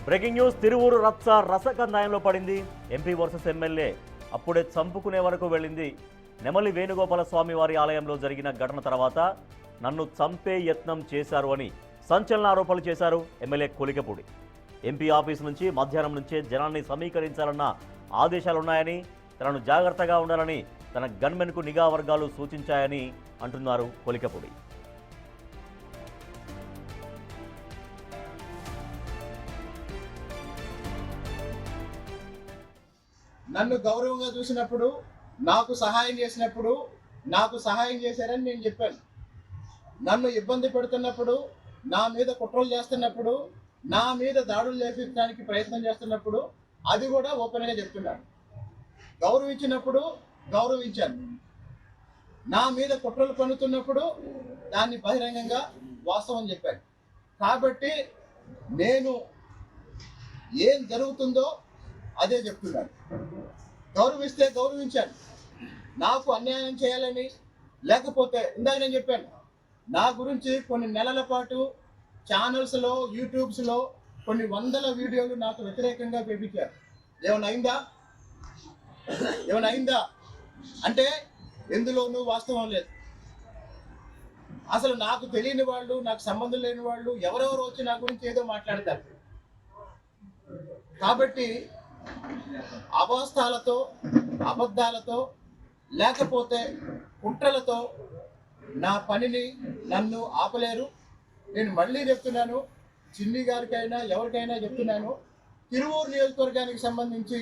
Breaking news. Tiruvuru రచ్చ రసకందాయంలో పడింది. MP versus MLA అప్పుడే చంపుకునే వరకు వెళ్ళింది. నెమలి వేణుగోపాల స్వామి వారి ఆలయంలో జరిగిన ఘటన తర్వాత నన్ను చంపే యత్నం చేశారు అని సంచలన ఆరోపణలు చేశారు ఎమ్మెల్యే కొలికపూడి. ఎంపీ ఆఫీస్ నుంచి మధ్యాహ్నం నుంచే జనాన్ని సమీకరించాలన్న ఆదేశాలున్నాయని, తనను జాగ్రత్తగా ఉండాలని తన గన్మెన్కు నిఘా వర్గాలు సూచించాయని అంటున్నారు కొలికపూడి. నన్ను గౌరవంగా చూసినప్పుడు, నాకు సహాయం చేసినప్పుడు నాకు సహాయం చేశారని నేను చెప్పాను. నన్ను ఇబ్బంది పెడుతున్నప్పుడు, నా మీద కుట్రలు చేస్తున్నప్పుడు, నా మీద దాడులు చేపించడానికి ప్రయత్నం చేస్తున్నప్పుడు అది కూడా ఓపెన్గా చెప్తున్నాను. గౌరవించినప్పుడు గౌరవించాను, నా మీద కుట్రలు పన్నుతున్నప్పుడు దాన్ని బహిరంగంగా వాస్తవం చెప్పాను. కాబట్టి నేను ఏం జరుగుతుందో అదే చెప్తున్నాను. గౌరవిస్తే గౌరవించాను. నాకు అన్యాయం చేయాలని, లేకపోతే ఇందాక నేను చెప్పాను, నా గురించి కొన్ని నెలల పాటు ఛానల్స్లో, యూట్యూబ్స్లో కొన్ని వందల వీడియోలు నాకు వ్యతిరేకంగా చూపించారు. ఏమైనా అయిందా అంటే ఎందులోనూ వాస్తవం లేదు. అసలు నాకు తెలియని వాళ్ళు, నాకు సంబంధం లేని వాళ్ళు ఎవరెవరు వచ్చి నా గురించి ఏదో మాట్లాడతారు. కాబట్టి అవాస్తవాలతో, అబద్ధాలతో, లేకపోతే కుట్రలతో నా పనిని, నన్ను ఆపలేరు. నేను మళ్ళీ చెప్తున్నాను, చిన్ని గారికైనా ఎవరికైనా చెప్తున్నాను, తిరువూరు నియోజకవర్గానికి సంబంధించి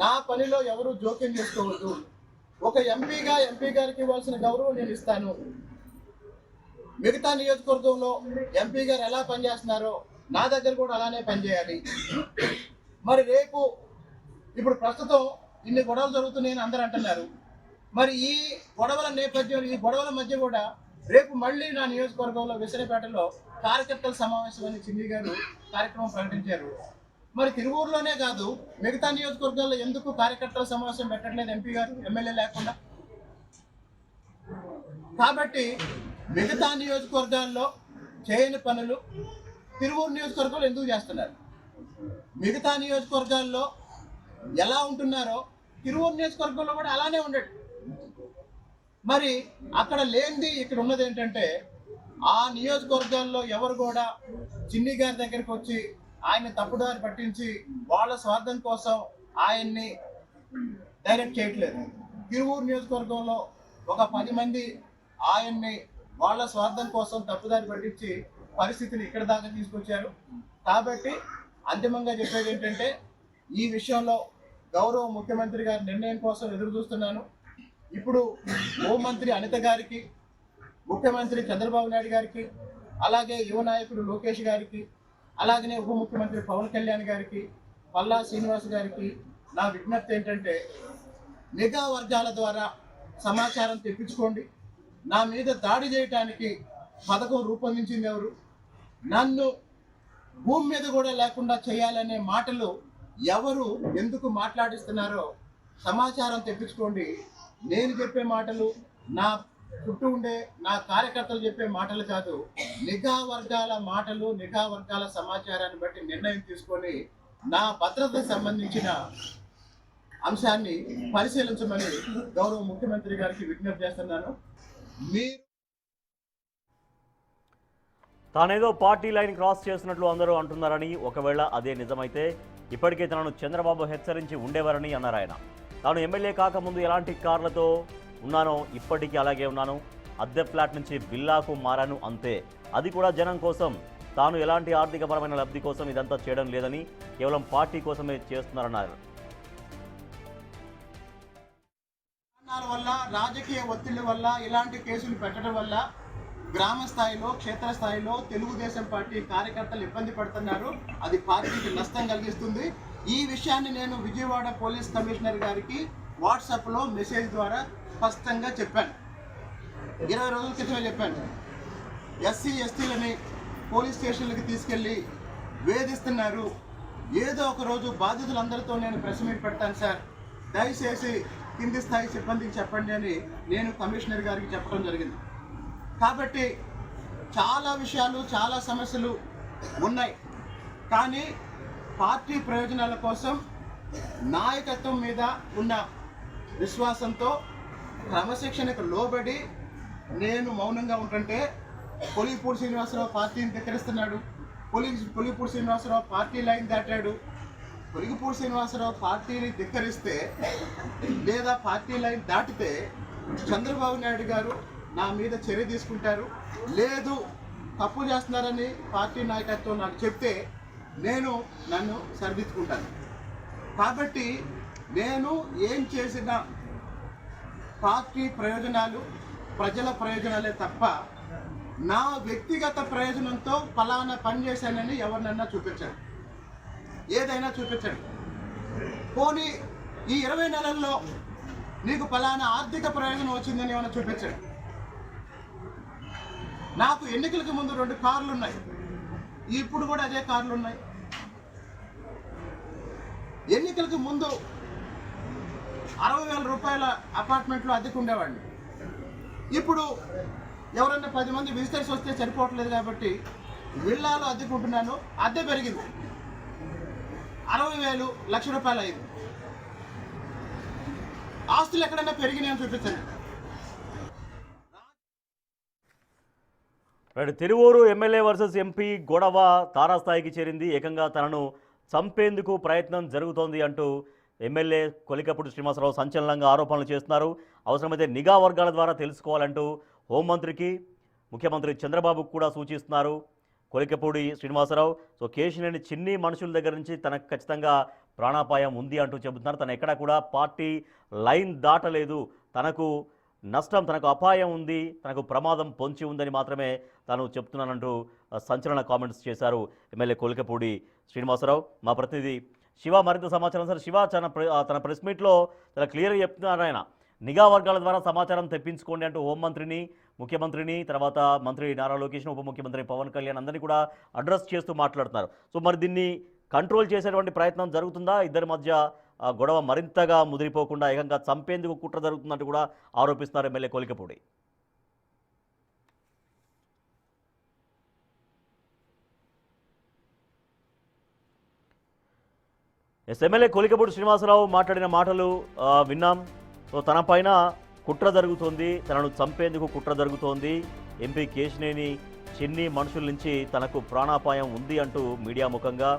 నా పనిలో ఎవరు జోక్యం చేసుకోవద్దు. ఒక ఎంపీగా ఎంపీ గారికి ఇవ్వాల్సిన గౌరవం నేను ఇస్తాను. మిగతా నియోజకవర్గంలో ఎంపీ గారు ఎలా పనిచేస్తున్నారో నా దగ్గర కూడా అలానే పనిచేయాలి. మరి రేపు ఇప్పుడు ప్రస్తుతం ఇన్ని గొడవలు జరుగుతున్నాయని అందరూ అంటున్నారు. మరి ఈ గొడవల నేపథ్యం, ఈ గొడవల మధ్య కూడా రేపు మళ్ళీ నా నియోజకవర్గంలో విసరపేటలో కార్యకర్తల సమావేశం అని చిన్ని గారు కార్యక్రమం ప్రకటించారు. మరి తిరువూరులోనే కాదు, మిగతా నియోజకవర్గాల్లో ఎందుకు కార్యకర్తల సమావేశం పెట్టట్లేదు ఎంపీ గారు, ఎమ్మెల్యే లేకుండా? కాబట్టి మిగతా నియోజకవర్గాల్లో చేయని పనులు తిరువూరు నియోజకవర్గంలో ఎందుకు చేస్తున్నారు? మిగతా నియోజకవర్గాల్లో ఎలా ఉంటున్నారో తిరువూరు నియోజకవర్గంలో కూడా అలానే ఉండడు. మరి అక్కడ లేనిది ఇక్కడ ఉన్నది ఏంటంటే, ఆ నియోజకవర్గాల్లో ఎవరు కూడా చిన్ని గారి దగ్గరికి వచ్చి ఆయన తప్పుదారి పట్టించి వాళ్ళ స్వార్థం కోసం ఆయన్ని డైరెక్ట్ చేయట్లేదు. తిరువూరు నియోజకవర్గంలో ఒక 10 మంది ఆయన్ని వాళ్ళ స్వార్థం కోసం తప్పుదారి పట్టించి పరిస్థితిని ఇక్కడ దాకా తీసుకొచ్చారు. కాబట్టి అంతిమంగా చెప్పేది ఏంటంటే, ఈ విషయంలో గౌరవ ముఖ్యమంత్రి గారి నిర్ణయం కోసం ఎదురు చూస్తున్నాను. ఇప్పుడు హోంమంత్రి అనిత గారికి, ముఖ్యమంత్రి చంద్రబాబు నాయుడు గారికి, అలాగే యువ నాయకుడు లోకేష్ గారికి, అలాగనే ఉప ముఖ్యమంత్రి పవన్ కళ్యాణ్ గారికి, పల్లా శ్రీనివాస్ గారికి నా విజ్ఞప్తి ఏంటంటే, నిఘా వర్గాల ద్వారా సమాచారం తెప్పించుకోండి. నా మీద దాడి చేయడానికి పథకం రూపొందించింది ఎవరు? నన్ను భూమి మీద కూడా లేకుండా చేయాలనే మాటలు ఎవరు ఎందుకు మాట్లాడిస్తున్నారో సమాచారం తెప్పించుకోండి. నేను చెప్పే మాటలు, నా చుట్టూ ఉండే నా కార్యకర్తలు చెప్పే మాటలు కాదు, నిఘా వర్గాల మాటలు, నిఘా వర్గాల సమాచారాన్ని బట్టి నిర్ణయం తీసుకొని నా భద్రతకు సంబంధించిన అంశాన్ని పరిశీలించమని గౌరవ ముఖ్యమంత్రి గారికి విజ్ఞప్తి చేస్తున్నాను. మీరు తానేదో పార్టీ లైన్ క్రాస్ చేసినట్లు అందరూ అంటున్నారని, ఒకవేళ అదే నిజమైతే ఇప్పటికే తనను చంద్రబాబు హెచ్చరించి ఉండేవారని అన్నారు ఆయన. తాను ఎమ్మెల్యే కాకముందు ఎలాంటి కార్లతో ఉన్నానో ఇప్పటికీ అలాగే ఉన్నాను. అద్దె ఫ్లాట్ నుంచి విల్లాకు మారాను అంతే. అది కూడా జనం కోసం. తాను ఎలాంటి ఆర్థికపరమైన లబ్ధి కోసం ఇదంతా చేయడం లేదని, కేవలం పార్టీ కోసమే చేస్తున్నారన్నారు. వల్ల, రాజకీయ ఒత్తిళ్ల వల్ల, ఇలాంటి కేసులు పెట్టడం వల్ల గ్రామ స్థాయిలో, క్షేత్రస్థాయిలో తెలుగుదేశం పార్టీ కార్యకర్తలు ఇబ్బంది పడుతున్నారు. అది పార్టీకి నష్టం కలిగిస్తుంది. ఈ విషయాన్ని నేను విజయవాడ పోలీస్ కమిషనర్ గారికి వాట్సాప్లో మెసేజ్ ద్వారా స్పష్టంగా చెప్పాను. 20 రోజుల క్రితమే చెప్పాను. ఎస్సీ ఎస్టీలని పోలీస్ స్టేషన్లకి తీసుకెళ్ళి వేధిస్తున్నారు. ఏదో ఒక రోజు బాధితులందరితో నేను ప్రెస్ మీట్ పెడతాను సార్, దయచేసి కింది స్థాయి సిబ్బందికి చెప్పండి అని నేను కమిషనర్ గారికి చెప్పడం జరిగింది. కాబట్టి చాలా విషయాలు, చాలా సమస్యలు ఉన్నాయి. కానీ పార్టీ ప్రయోజనాల కోసం నాయకత్వం మీద ఉన్న విశ్వాసంతో క్రమశిక్షణకు లోబడి నేను మౌనంగా ఉంటుంటే కొలిపూడి శ్రీనివాసరావు పార్టీని ధిక్కరిస్తున్నాడు. కొలిపూడి శ్రీనివాసరావు పార్టీ లైన్ దాటాడు. కొలిపూడి శ్రీనివాసరావు పార్టీని ధిక్కరిస్తే లేదా పార్టీ లైన్ దాటితే చంద్రబాబు నాయుడు గారు నా మీద చర్య తీసుకుంటారు. లేదు తప్పు చేస్తున్నారని పార్టీ నాయకత్వం నాకు చెప్తే నన్ను సరిదిద్దుకుంటాను. కాబట్టి నేను ఏం చేసినా పార్టీ ప్రయోజనాలు ప్రజల ప్రయోజనాలే తప్ప నా వ్యక్తిగత ప్రయోజనంతో ఫలానా పని చేశానని ఎవరినన్నా చూపించాడు, ఏదైనా చూపించాడు. పోనీ ఈ 20 నెలల్లో నీకు ఫలానా ఆర్థిక ప్రయోజనం వచ్చిందని ఏమైనా చూపించాడు. నాకు ఎన్నికలకు ముందు 2 కార్లు ఉన్నాయి, ఇప్పుడు కూడా అదే కార్లు ఉన్నాయి. ఎన్నికలకు ముందు 60,000 రూపాయల అపార్ట్మెంట్లో అద్దెకు ఉండేవాడిని. ఇప్పుడు ఎవరన్నా 10 మంది విజిటర్స్ వస్తే సరిపోవట్లేదు కాబట్టి విల్లాలో అద్దెకుంటున్నాను. అద్దె పెరిగింది, 60,000 లక్ష రూపాయలు అయింది. ఆస్తులు ఎక్కడైనా పెరిగినాయని చూపించండి. తిరువూరు ఎమ్మెల్యే వర్సెస్ ఎంపీ గొడవ తారాస్థాయికి చేరింది. ఏకంగా తనను చంపేందుకు ప్రయత్నం జరుగుతోంది అంటూ ఎమ్మెల్యే కొలికపూడి శ్రీనివాసరావు సంచలనంగా ఆరోపణలు చేస్తున్నారు. అవసరమైతే నిఘా వర్గాల ద్వారా తెలుసుకోవాలంటూ హోంమంత్రికి ముఖ్యమంత్రి చంద్రబాబుకు కూడా సూచిస్తున్నారు కొలికపూడి శ్రీనివాసరావు. సో కేశినేని చిన్ని మనుషుల దగ్గర నుంచి తనకు ఖచ్చితంగా ప్రాణాపాయం ఉంది అంటూ చెబుతున్నారు. తను ఎక్కడా కూడా పార్టీ లైన్ దాటలేదు, తనకు నష్టం, తనకు అపాయం ఉంది, తనకు ప్రమాదం పొంచి ఉందని మాత్రమే తాను చెప్తున్నానంటూ సంచలన కామెంట్స్ చేశారు ఎమ్మెల్యే కొలికపూడి శ్రీనివాసరావు. మా ప్రతినిధి శివ మరింత సమాచారం. సార్ శివ, తన ప్రెస్ మీట్లో చాలా క్లియర్గా చెప్తున్నారు ఆయన, నిఘా వర్గాల ద్వారా సమాచారం తెప్పించుకోండి అంటూ హోంమంత్రిని, ముఖ్యమంత్రిని, తర్వాత మంత్రి నారా లోకేష్ను, ఉప ముఖ్యమంత్రి పవన్ కళ్యాణ్ అందరినీ కూడా అడ్రస్ చేస్తూ మాట్లాడుతున్నారు. సో మరి దీన్ని కంట్రోల్ చేసేటువంటి ప్రయత్నం జరుగుతుందా? ఇద్దరి మధ్య గొడవ మరింతగా ముదిరిపోకుండా ఏకంగా చంపేందుకు కుట్ర జరుగుతుందంటూ కూడా ఆరోపిస్తున్నారు ఎమ్మెల్యే కొలికపూడి. ఎమ్మెల్యే కొలికపూడి శ్రీనివాసరావు మాట్లాడిన మాటలు విన్నాం. సో తన పైన కుట్ర జరుగుతోంది, తనను చంపేందుకు కుట్ర జరుగుతోంది, ఎంపీ కేశినేని చిన్ని మనుషుల నుంచి తనకు ప్రాణాపాయం ఉంది అంటూ మీడియా ముఖంగా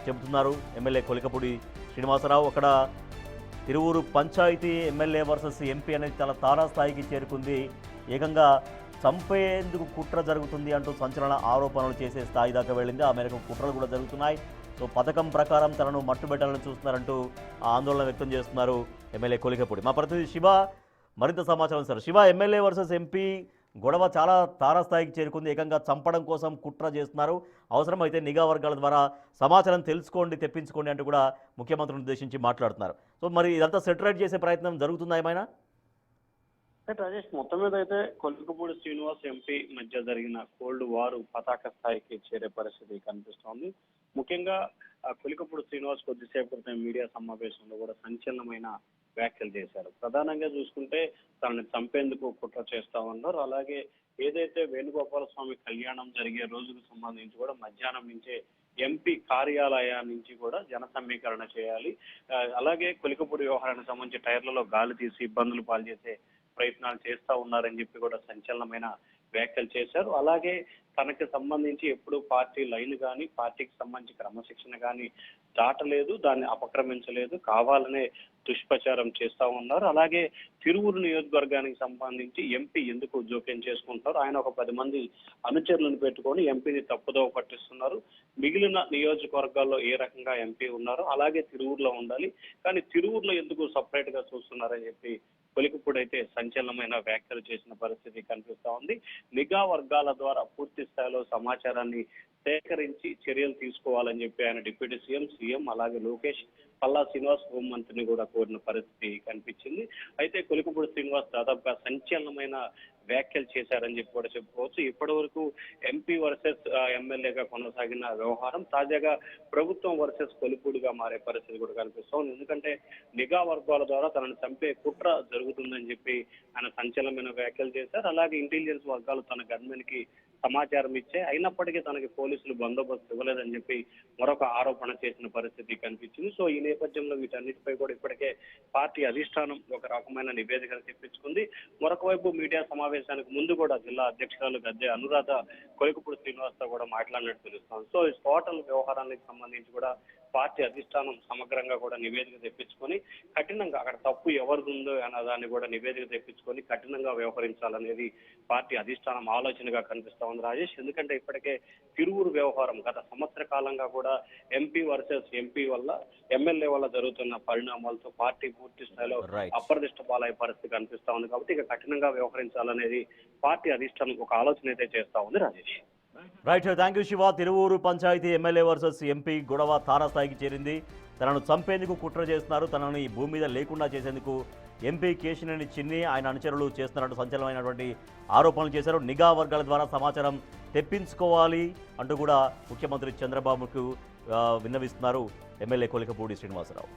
చెబుతున్నారు ఎమ్మెల్యే కొలికపూడి శ్రీనివాసరావు. అక్కడ తిరువూరు పంచాయతీ ఎమ్మెల్యే వర్సెస్ ఎంపీ అనేది చాలా తారాస్థాయికి చేరుకుంది. ఏకంగా చంపేందుకు కుట్ర జరుగుతుంది అంటూ సంచలన ఆరోపణలు చేసే స్థాయి దాకా వెళ్ళింది. ఆ మేరకు కుట్రలు కూడా జరుగుతున్నాయి. సో పథకం ప్రకారం తనను మట్టుబెట్టాలని చూస్తున్నారంటూ ఆందోళన వ్యక్తం చేస్తున్నారు ఎమ్మెల్యే కొలికపూడి. మా ప్రతినిధి శివ మరింత సమాచారం. Sir Shiva, MLA versus MP గొడవ చాలా తారాస్థాయికి చేరుకుంది. ఏకంగా చంపడం కోసం కుట్ర చేస్తున్నారు. అవసరమైతే నిఘా వర్గాల ద్వారా సమాచారం తెలుసుకోండి, తెప్పించుకోండి అంటూ కూడా ముఖ్యమంత్రిని ఉద్దేశించి మాట్లాడుతున్నారు. సో మరి ఇదంతా సెటరేట్ చేసే ప్రయత్నం జరుగుతుందా ఏమైనా? రాజేష్, మొత్తం మీద అయితే కొలికపూడి శ్రీనివాస్ ఎంపీ మధ్య జరిగిన కోల్డ్ వారు పతాక స్థాయికి చేరే పరిస్థితి కనిపిస్తోంది. ముఖ్యంగా కొలికపూడి శ్రీనివాస్ కొద్దిసేపు క్రితం మీడియా సమావేశంలో కూడా సంచలనమైన వ్యాఖ్యలు చేశారు. ప్రధానంగా చూసుకుంటే తనని చంపేందుకు కుట్ర చేస్తా ఉన్నారు. అలాగే ఏదైతే వేణుగోపాల స్వామి కళ్యాణం జరిగే రోజుకు సంబంధించి కూడా మధ్యాహ్నం నుంచే ఎంపీ కార్యాలయం నుంచి కూడా జన సమీకరణ చేయాలి, అలాగే కొలికపూడి వ్యవహారానికి సంబంధించి టైర్లలో గాలి తీసి ఇబ్బందులు పాలు చేసే ప్రయత్నాలు చేస్తా ఉన్నారని చెప్పి కూడా సంచలనమైన వ్యాఖ్యలు చేశారు. అలాగే తనకి సంబంధించి ఎప్పుడు పార్టీ లైన్ కానీ పార్టీకి సంబంధించి క్రమశిక్షణ కానీ దాటలేదు, దాన్ని అపక్రమించలేదు, కావాలనే దుష్ప్రచారం చేస్తా ఉన్నారు. అలాగే తిరువూరు నియోజకవర్గానికి సంబంధించి ఎంపీ ఎందుకు జోక్యం చేసుకుంటారు, ఆయన ఒక 10 మంది అనుచరులను పెట్టుకొని ఎంపీని తప్పుదోవ పట్టిస్తున్నారు. మిగిలిన నియోజకవర్గాల్లో ఏ రకంగా ఎంపీ ఉన్నారో అలాగే తిరువూరులో ఉండాలి, కానీ తిరువూరులో ఎందుకు సపరేట్ గా చూస్తున్నారని చెప్పి కొలికపూడి అయితే సంచలనమైన వ్యాఖ్యలు చేసిన పరిస్థితి కనిపిస్తా ఉంది. నిఘా వర్గాల ద్వారా పూర్తి స్థాయిలో సమాచారాన్ని సేకరించి చర్యలు తీసుకోవాలని చెప్పి ఆయన డిప్యూటీ సీఎం అలాగే లోకేష్, పల్లా శ్రీనివాస్ హోంమంత్రిని కూడా కోరిన పరిస్థితి కనిపించింది. అయితే కొలికపూడి శ్రీనివాస్ దాదాపుగా సంచలనమైన వ్యాఖ్యలు చేశారని చెప్పి కూడా చెప్పుకోవచ్చు. ఇప్పటి వరకు ఎంపీ వర్సెస్ ఎమ్మెల్యేగా కొనసాగిన వ్యవహారం తాజాగా ప్రభుత్వం వర్సెస్ కొలిపూడిగా మారే పరిస్థితి కూడా కనిపిస్తోంది. ఎందుకంటే నిఘా వర్గాల ద్వారా తనను చంపే కుట్ర జరుగుతుందని చెప్పి ఆయన సంచలనమైన వ్యాఖ్యలు చేశారు. అలాగే ఇంటెలిజెన్స్ వర్గాలు తన గన్మెన్ కి సమాచారం ఇచ్చే అయినప్పటికీ తనకి పోలీసులు బందోబస్తు ఇవ్వలేదని చెప్పి మరొక ఆరోపణ చేసిన పరిస్థితి కనిపించింది. సో ఈ నేపథ్యంలో వీటన్నిటిపై కూడా ఇప్పటికే పార్టీ అధిష్టానం ఒక రకమైన నివేదికను తెప్పించుకుంది. మరొక వైపు మీడియా సమావేశానికి ముందు కూడా జిల్లా అధ్యక్షురాలు గద్దె అనురాధ కొలికపూడి శ్రీనివాస్తో కూడా మాట్లాడినట్టు తెలుస్తోంది. సో ఈ టోటల్ వ్యవహారానికి సంబంధించి కూడా పార్టీ అధిష్టానం సమగ్రంగా కూడా నివేదిక తెప్పించుకొని కఠినంగా అక్కడ తప్పు ఎవరిది ఉందో అన్న దాన్ని కూడా నివేదిక తెప్పించుకొని కఠినంగా వ్యవహరించాలనేది పార్టీ అధిష్టానం ఆలోచనగా కనిపిస్తా ఉంది రాజేష్. ఎందుకంటే ఇప్పటికే తిరువురు వ్యవహారం గత సంవత్సర కాలంగా కూడా ఎంపీ వర్సెస్ ఎంపీ వల్ల ఎమ్మెల్యే వల్ల జరుగుతున్న పరిణామాలతో పార్టీ పూర్తి స్థాయిలో అప్రదిష్ట పాలయ్యే పరిస్థితి కనిపిస్తా ఉంది. కాబట్టి ఇక కఠినంగా వ్యవహరించాలనేది పార్టీ అధిష్టానం ఒక ఆలోచన అయితే చేస్తా ఉంది Rajesh. Right, thank you Shiva. Tiruvuru పంచాయతీ ఎమ్మెల్యే వర్సెస్ ఎంపీ గొడవ తారాస్థాయికి చేరింది. తనను చంపేందుకు కుట్ర చేస్తున్నారు, తనను ఈ భూమి మీద లేకుండా చేసేందుకు ఎంపీ కేశినేని చిన్ని ఆయన అనుచరులు చేస్తున్నట్టు సంచలనమైనటువంటి ఆరోపణలు చేశారు. నిఘా వర్గాల ద్వారా సమాచారం తెప్పించుకోవాలి అంటూ కూడా ముఖ్యమంత్రి చంద్రబాబుకు విన్నవిస్తున్నారు ఎమ్మెల్యే కొలికపూడి శ్రీనివాసరావు.